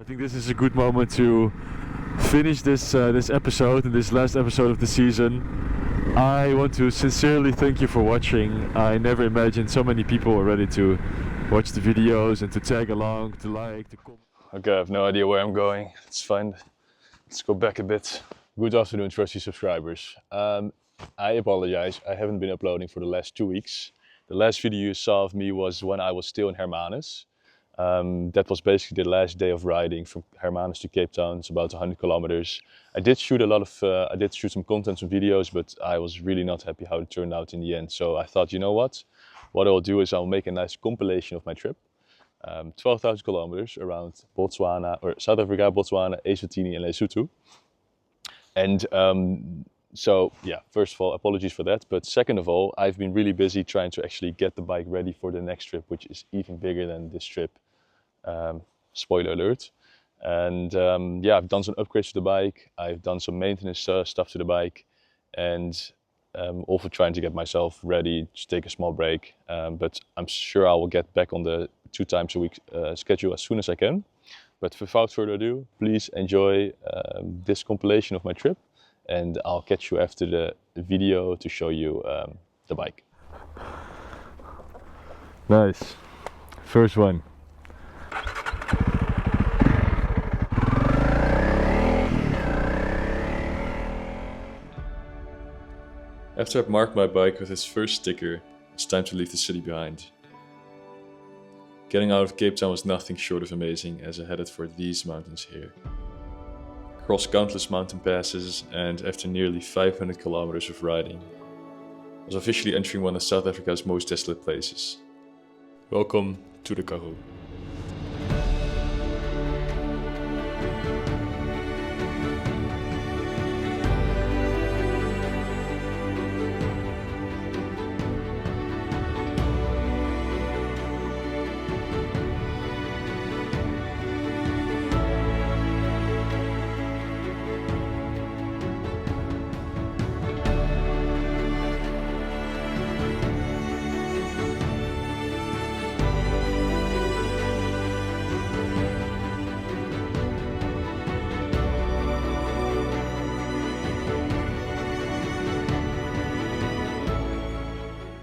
think this is a good moment to finish this episode, and this last episode of the season. I want to sincerely thank you for watching. I never imagined so many people were ready to watch the videos and to tag along, to like, to comment. Okay, I have no idea where I'm going. It's fine. Let's go back a bit. Good afternoon, trusty subscribers. I apologize. I haven't been uploading for the last 2 weeks. The last video you saw of me was when I was still in Hermanus. That was basically the last day of riding from Hermanus to Cape Town. It's about 100 kilometers. I did shoot some content, some videos, but I was really not happy how it turned out in the end. So I thought, you know what? What I'll do is I'll make a nice compilation of my trip. 12,000 kilometers around Botswana, or South Africa, Botswana, Eswatini and Lesotho. And so yeah, first of all, apologies for that. But second of all, I've been really busy trying to actually get the bike ready for the next trip, which is even bigger than this trip. Spoiler alert. And yeah, I've done some upgrades to the bike. I've done some maintenance stuff to the bike, and also trying to get myself ready to take a small break. But I'm sure I will get back on the 2 times a week schedule as soon as I can. But without further ado, please enjoy this compilation of my trip, and I'll catch you after the video to show you the bike. Nice. First one. After I've marked my bike with its first sticker, it's time to leave the city behind. Getting out of Cape Town was nothing short of amazing as I headed for these mountains here. Crossed countless mountain passes, and after nearly 500 kilometers of riding, I was officially entering one of South Africa's most desolate places. Welcome to the Karoo.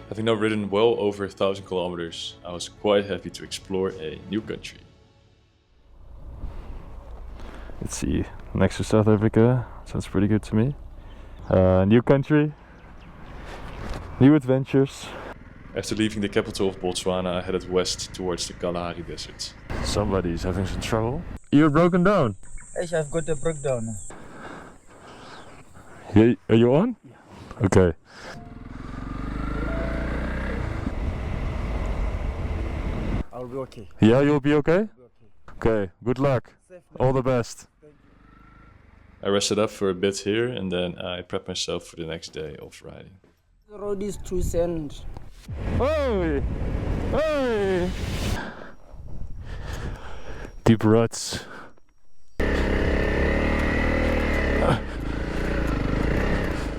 Having now ridden well over 1,000 kilometers, I was quite happy to explore a new country. Let's see, next to South Africa, sounds pretty good to me. New country, new adventures. After leaving the capital of Botswana, I headed west towards the Kalahari Desert. Somebody's having some trouble. You're broken down. I've got a breakdown. Yeah, are you on? Yeah. Okay. I'll be okay. Yeah, you'll be okay? I'll be okay. Okay, good luck. All the best. Thank you. I rested up for a bit here, and then I prepped myself for the next day of riding. The road is too sand. Hey! Hey! Deep ruts.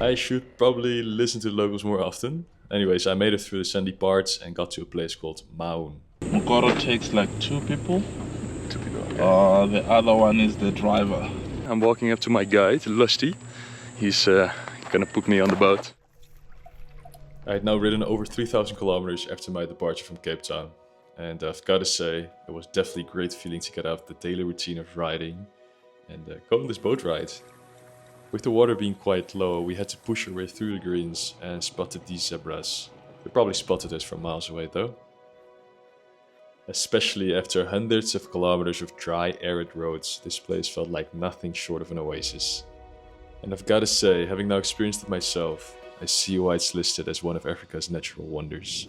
I should probably listen to the locals more often. Anyways, I made it through the sandy parts and got to a place called Maun. Mokoro takes like 2 people. 2 people, okay. The other one is the driver. I'm walking up to my guide, Lusty. He's gonna put me on the boat. I had now ridden over 3,000 kilometers after my departure from Cape Town. And I've gotta say, it was definitely a great feeling to get out of the daily routine of riding and go on this boat ride. With the water being quite low, we had to push our way through the greens and spotted these zebras. They probably spotted us from miles away though. Especially after hundreds of kilometers of dry, arid roads, this place felt like nothing short of an oasis. And I've gotta say, having now experienced it myself, I see why it's listed as one of Africa's natural wonders.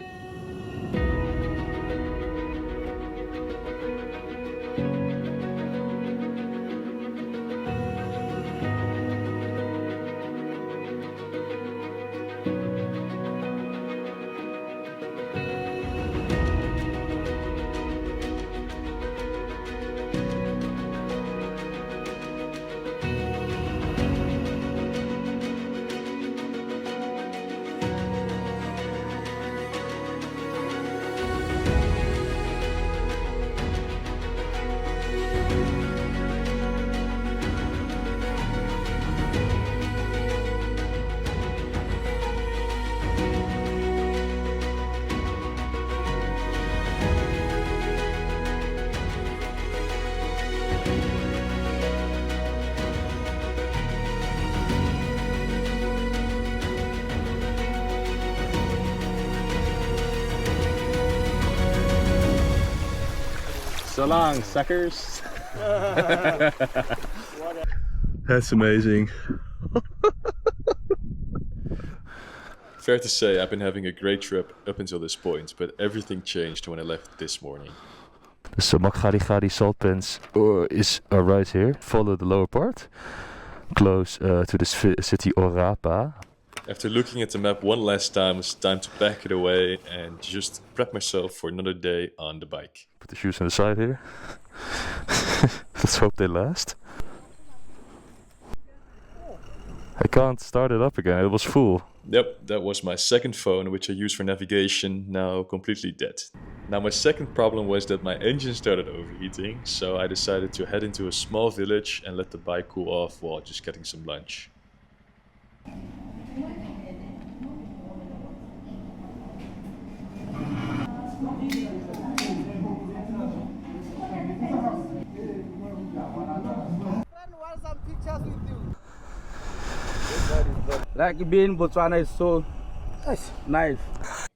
So long, suckers. That's amazing. Fair to say, I've been having a great trip up until this point, but everything changed when I left this morning. So Makgadikgadi salt pans is right here. Follow the lower part, close to the city Orapa. After looking at the map one last time, it's time to pack it away and just prep myself for another day on the bike. Put the shoes on the side here. Let's hope they last. I can't start it up again, it was full. Yep, that was my second phone, which I use for navigation, now completely dead. Now my second problem was that my engine started overheating, so I decided to head into a small village and let the bike cool off while just getting some lunch. Like being in Botswana is so nice.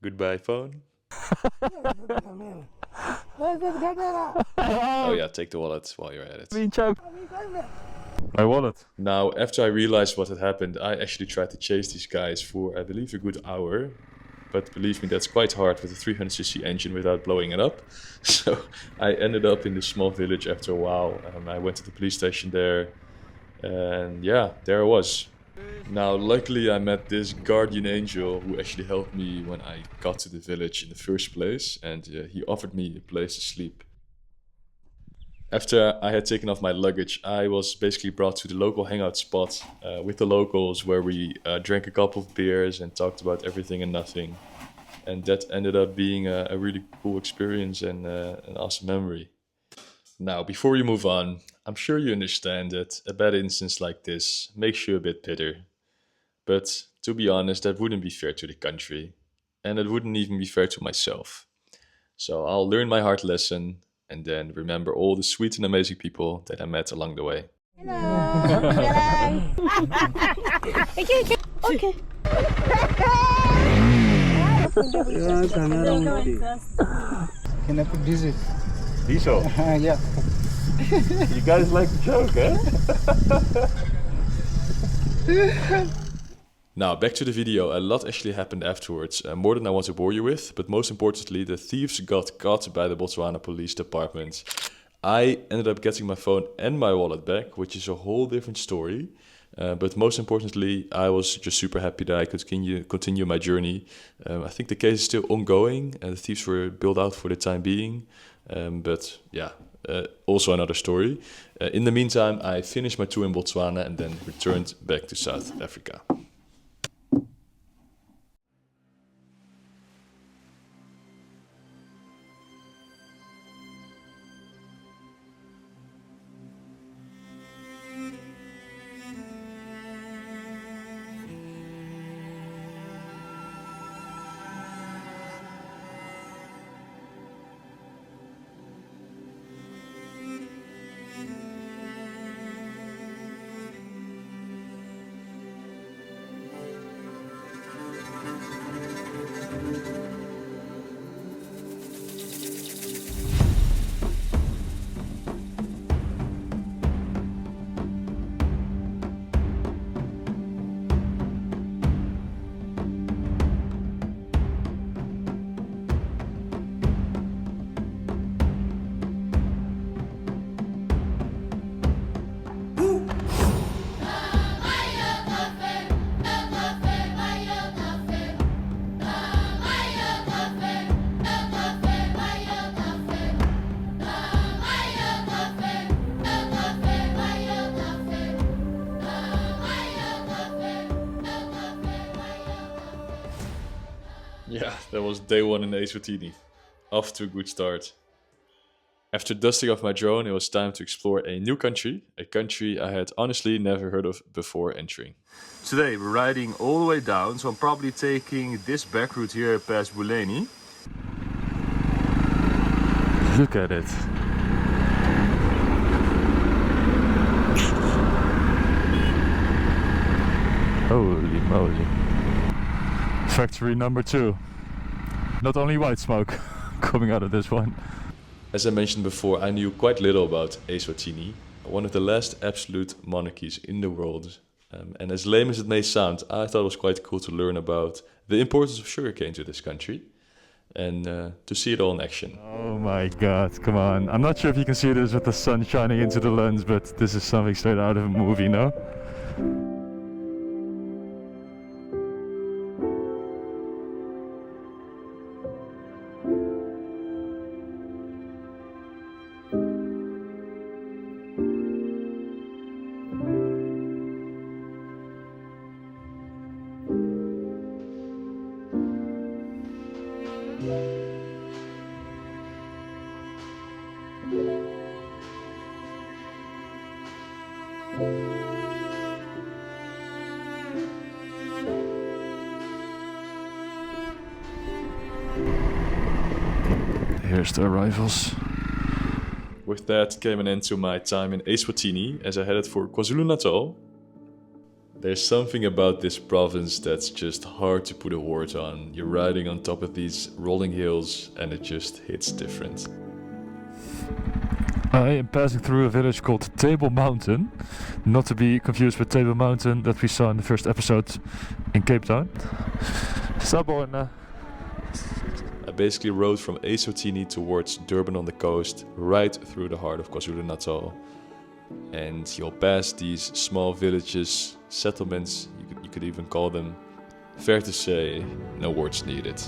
Goodbye, phone. Oh yeah, take the wallet while you're at it. My wallet. Now, after I realized what had happened, I actually tried to chase these guys for, I believe, a good hour. But believe me, that's quite hard with a 300cc engine without blowing it up. So I ended up in this small village after a while. I went to the police station there. And yeah, there I was. Now, luckily I met this guardian angel who actually helped me when I got to the village in the first place. And he offered me a place to sleep. After I had taken off my luggage, I was basically brought to the local hangout spot with the locals where we drank a couple of beers and talked about everything and nothing. And that ended up being a really cool experience and an awesome memory. Now, before we move on, I'm sure you understand that a bad instance like this makes you a bit bitter. But to be honest, that wouldn't be fair to the country. And it wouldn't even be fair to myself. So I'll learn my hard lesson and then remember all the sweet and amazing people that I met along the way. Hello. Okay. Can I put diesel? Diesel. Yeah. You guys like the joke, eh? Now, back to the video. A lot actually happened afterwards, more than I want to bore you with, but most importantly, the thieves got caught by the Botswana Police Department. I ended up getting my phone and my wallet back, which is a whole different story. But most importantly, I was just super happy that I could continue my journey. I think the case is still ongoing, and the thieves were bailed out for the time being. But yeah, also another story. In the meantime, I finished my tour in Botswana and then returned back to South Africa. Yeah, that was day one in Eswatini. Off to a good start. After dusting off my drone, it was time to explore a new country, a country I had honestly never heard of before entering. Today we're riding all the way down, so I'm probably taking this back route here past Buleni. Look at it. Holy moly. Factory number 2. Not only white smoke coming out of this one. As I mentioned before, I knew quite little about Eswatini, one of the last absolute monarchies in the world. And as lame as it may sound, I thought it was quite cool to learn about the importance of sugarcane to this country and to see it all in action. Oh my god, come on. I'm not sure if you can see this with the sun shining into the lens, but this is something straight out of a movie, no? Here's the arrivals. With that came an end to my time in Eswatini as I headed for KwaZulu-Natal. There's something about this province that's just hard to put a word on. You're riding on top of these rolling hills and it just hits different. I am passing through a village called Table Mountain, not to be confused with Table Mountain that we saw in the first episode in Cape Town. Sabona. I basically rode from Eswatini towards Durban on the coast, right through the heart of KwaZulu-Natal. And you'll pass these small villages, settlements, you could even call them. Fair to say, no words needed.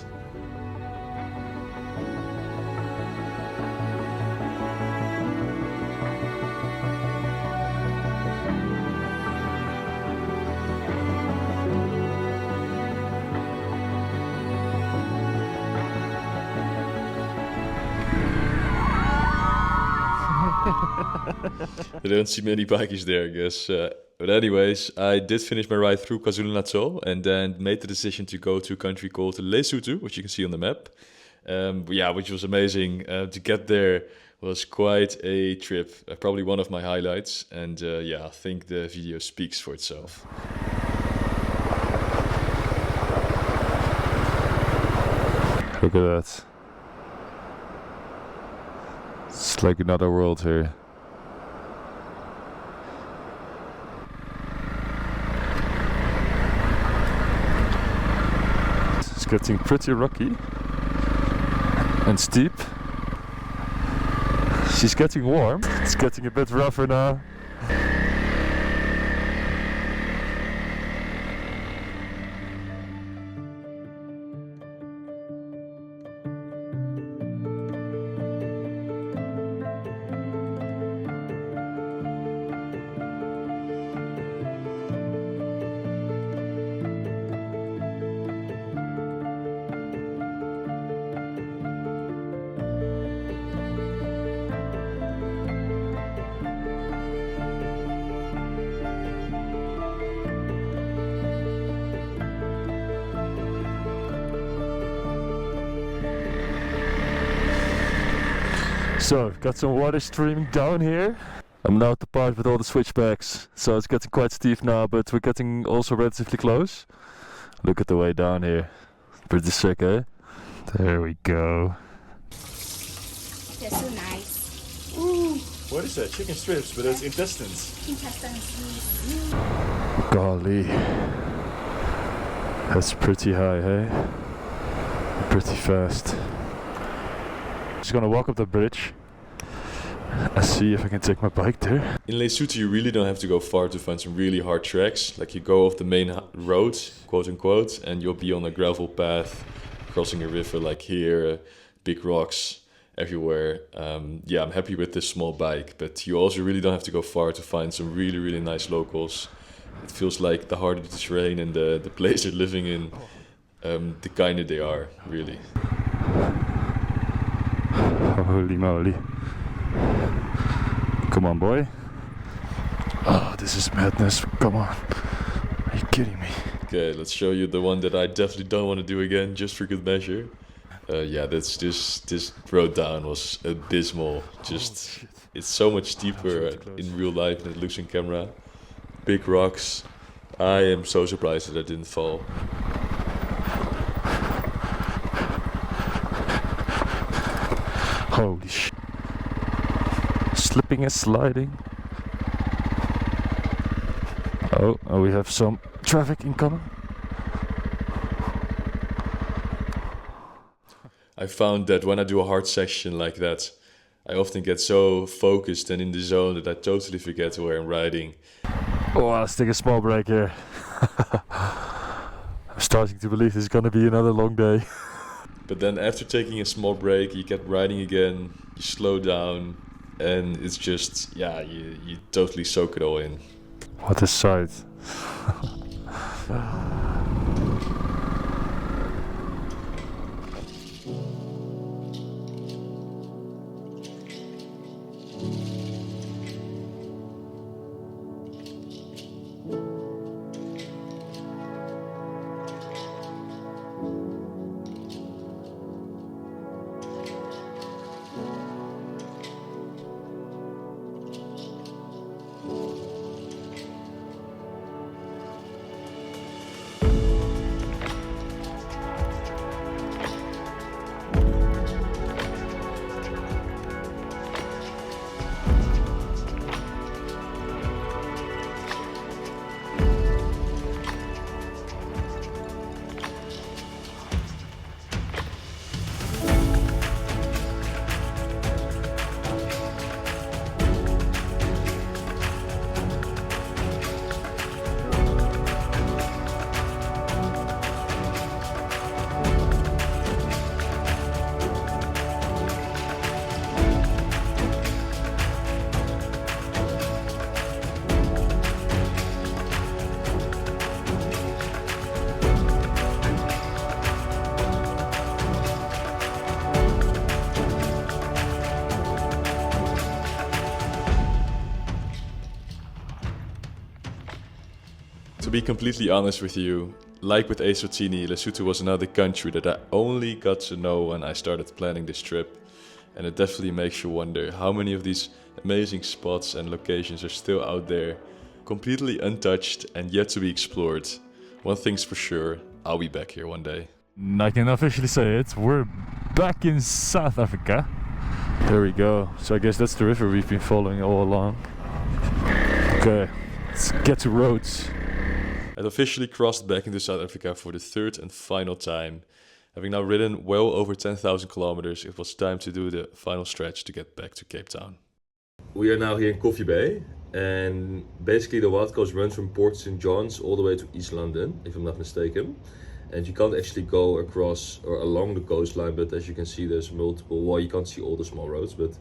You don't see many bikies there, I guess. But anyways, I did finish my ride through KwaZulu-Natal and then made the decision to go to a country called Lesotho, which you can see on the map. Which was amazing. To get there was quite a trip, probably one of my highlights. And I think the video speaks for itself. Look at that. It's like another world here. It's getting pretty rocky and steep. She's getting warm. It's getting a bit rougher now. So, we've got some water streaming down here. I'm now at the part with all the switchbacks, so it's getting quite steep now, but we're getting also relatively close. Look at the way down here. Pretty sick, eh? There we go. They're so nice. What is that? Chicken strips, but it's intestines. Intestines. Golly. That's pretty high, hey? Pretty fast. Just gonna walk up the bridge and see if I can take my bike there. In Lesotho, you really don't have to go far to find some really hard tracks. Like you go off the main road, quote unquote, and you'll be on a gravel path, crossing a river like here, big rocks everywhere. I'm happy with this small bike, but you also really don't have to go far to find some really, really nice locals. It feels like the harder the terrain and the place you're living in, the kinder they are, really. Holy moly. Come on, boy. Oh, this is madness. Come on. Are you kidding me? Okay, let's show you the one that I definitely don't want to do again, just for good measure. That's just, this road down was abysmal. Just, it's so much steeper in real life than it looks in camera. Big rocks. I am so surprised that I didn't fall. Holy sh! slipping and sliding. Oh, we have some traffic incoming. I found that when I do a hard section like that, I often get so focused and in the zone that I totally forget where I'm riding. Oh, let's take a small break here. I'm starting to believe this is gonna be another long day. But then after taking a small break, you get riding again, you slow down, and it's just, yeah, you totally soak it all in. What a sight. To be completely honest with you, like with Eswatini, Lesotho was another country that I only got to know when I started planning this trip. And it definitely makes you wonder how many of these amazing spots and locations are still out there, completely untouched and yet to be explored. One thing's for sure, I'll be back here one day. I can officially say it, we're back in South Africa. There we go. So I guess that's the river we've been following all along. Okay, let's get to roads. I'd officially crossed back into South Africa for the third and final time. Having now ridden well over 10,000 kilometers, it was time to do the final stretch to get back to Cape Town. We are now here in Coffee Bay, and basically the Wild Coast runs from Port St. John's all the way to East London, if I'm not mistaken. And you can't actually go across or along the coastline, but as you can see there's multiple, well, you can't see all the small roads, but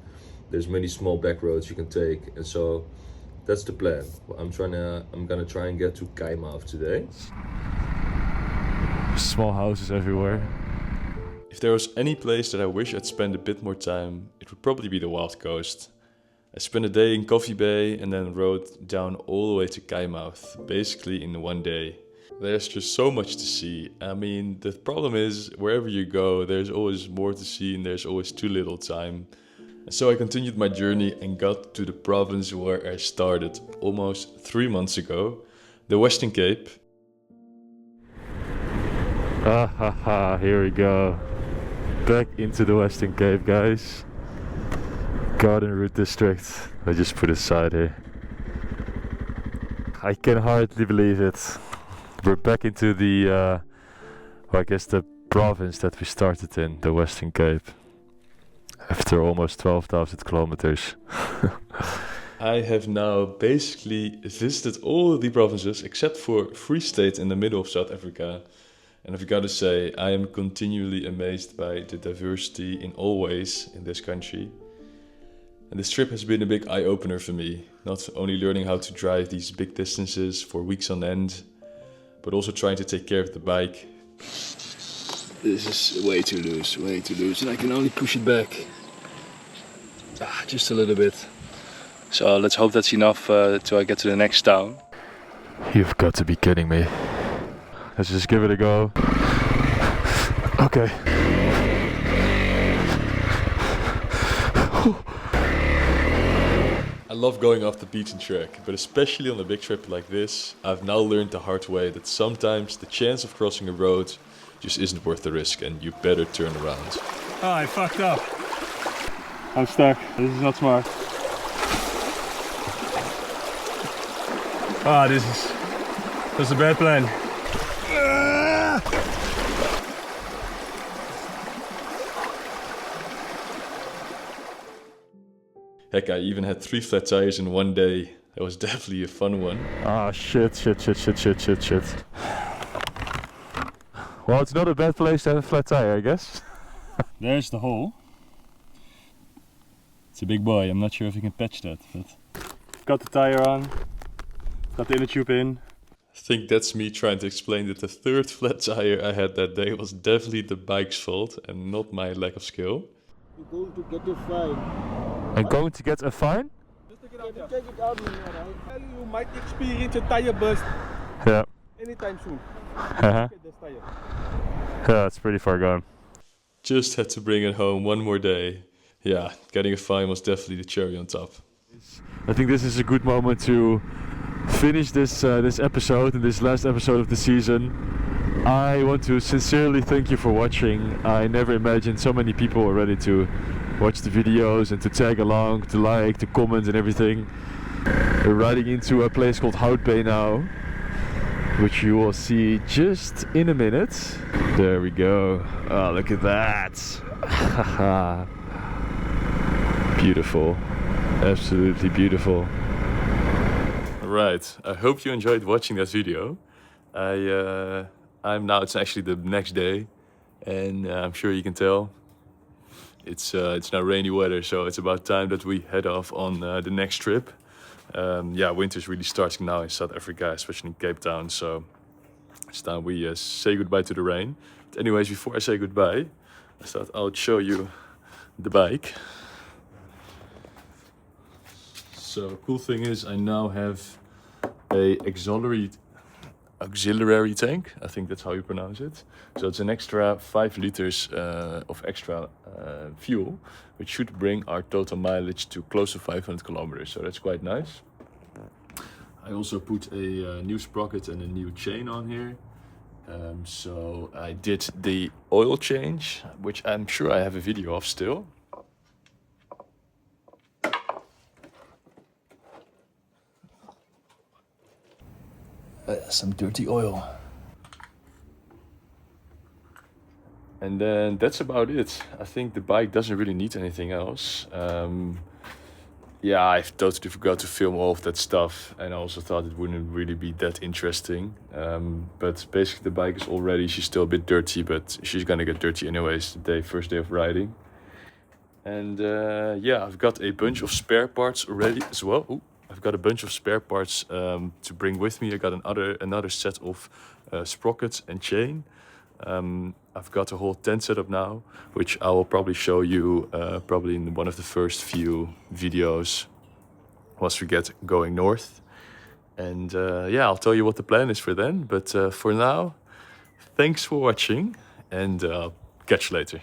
there's many small back roads you can take. And so that's the plan. I'm gonna try and get to Kaimouth today. Small houses everywhere. If there was any place that I wish I'd spend a bit more time, it would probably be the Wild Coast. I spent a day in Coffee Bay and then rode down all the way to Kaimouth, basically in one day. There's just so much to see. I mean, the problem is, wherever you go, there's always more to see and there's always too little time. And so I continued my journey and got to the province where I started almost 3 months ago, the Western Cape. Ah ha ha, here we go. Back into the Western Cape, guys. Garden Route District. I just put aside here. I can hardly believe it. We're back into the, well, I guess the province that we started in, the Western Cape. After almost 12,000 kilometers. I have now basically visited all the provinces except for Free State in the middle of South Africa. And I've got to say, I am continually amazed by the diversity in all ways in this country. And this trip has been a big eye-opener for me. Not only learning how to drive these big distances for weeks on end, but also trying to take care of the bike. This is way too loose, and I can only push it back just a little bit. So let's hope that's enough till I get to the next town. You've got to be kidding me. Let's just give it a go. Okay. I love going off the beaten track, but especially on a big trip like this, I've now learned the hard way that sometimes the chance of crossing a road just isn't worth the risk and you better turn around. Oh, I fucked up. I'm stuck. This is not smart. Ah, that's a bad plan. Heck, I even had 3 flat tires in one day. That was definitely a fun one. Ah, shit. Well, it's not a bad place to have a flat tire, I guess. There's the hole. It's a big boy. I'm not sure if you can patch that, but got the tire on. Got the inner tube in. I think that's me trying to explain that the 3rd flat tire I had that day was definitely the bike's fault and not my lack of skill. You're going to get a fine. I'm going to get a fine? Just take it out. Take it out, right? You might experience a tire burst Yeah. anytime soon. Uh-huh. Get this tire. Yeah, it's pretty far gone. Just had to bring it home one more day. Yeah, getting a fine was definitely the cherry on top. I think this is a good moment to finish this episode and this last episode of the season. I want to sincerely thank you for watching. I never imagined so many people were ready to watch the videos and to tag along, to like, to comment and everything. We're riding into a place called Houtbay now, which you will see just in a minute. There we go. Oh, look at that. Beautiful. Absolutely beautiful. Right, I hope you enjoyed watching that video. It's actually the next day, and I'm sure you can tell. It's now rainy weather, so it's about time that we head off on the next trip. Yeah, winter's really starting now in South Africa, especially in Cape Town, so it's time we say goodbye to the rain. But anyways, before I say goodbye, I thought I would show you the bike. So cool thing is I now have a auxiliary tank. I think that's how you pronounce it. So it's an extra 5 liters of extra fuel, which should bring our total mileage to close to 500 kilometers. So that's quite nice. I also put a new sprocket and a new chain on here. So I did the oil change, which I'm sure I have a video of still. Some dirty oil. And then that's about it. I think the bike doesn't really need anything else. Yeah, I totally forgot to film all of that stuff, and I also thought it wouldn't really be that interesting. But basically the bike is all ready. She's still a bit dirty, but she's gonna get dirty anyways the first day of riding. And yeah, I've got a bunch of spare parts already as well. Ooh. I've got a bunch of spare parts to bring with me. I got another set of sprockets and chain. I've got a whole tent set up now, which I will probably show you probably in one of the first few videos once we get going north. And yeah, I'll tell you what the plan is for then. But for now, thanks for watching, and catch you later.